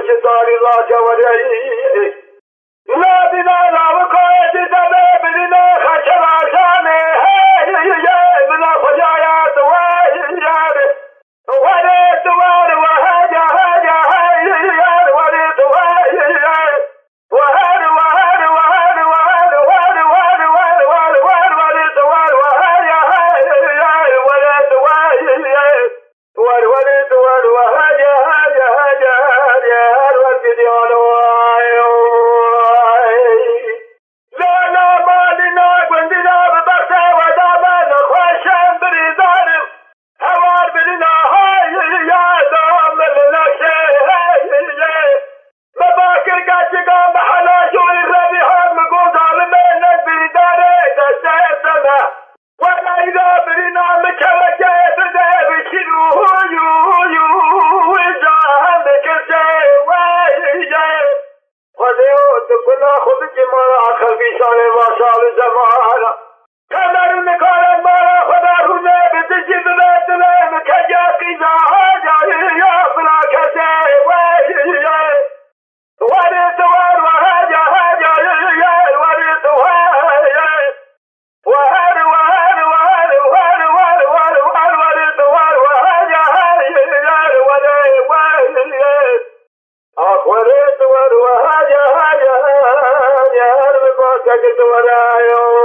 شتاری الله جوری لا بنا لا وكويت دمي بدنا خشب عشاني هي بنا فجايات ويا وريت وار وهجا هجا هي وريت وهر وهر وهر وهر وهر وهر وهر وهر وهر وهر وريت وار وهجا هي وريت وهر وريت وار وهجا هجا هجا هجا وريت يا خود که ما را آخر بیشانه و شال زمانه کمر نکارم مارا خدا رونه بتجی ببتنه کجا قیزا جایی یا فلا کسی وریت وار وهجا هجا وریت وهر وهر وهر وهر وهر وهر وهر وهر وریت وار وهجا هجا وریت وریت وار وهجا هجا هر بکو تکت ورايو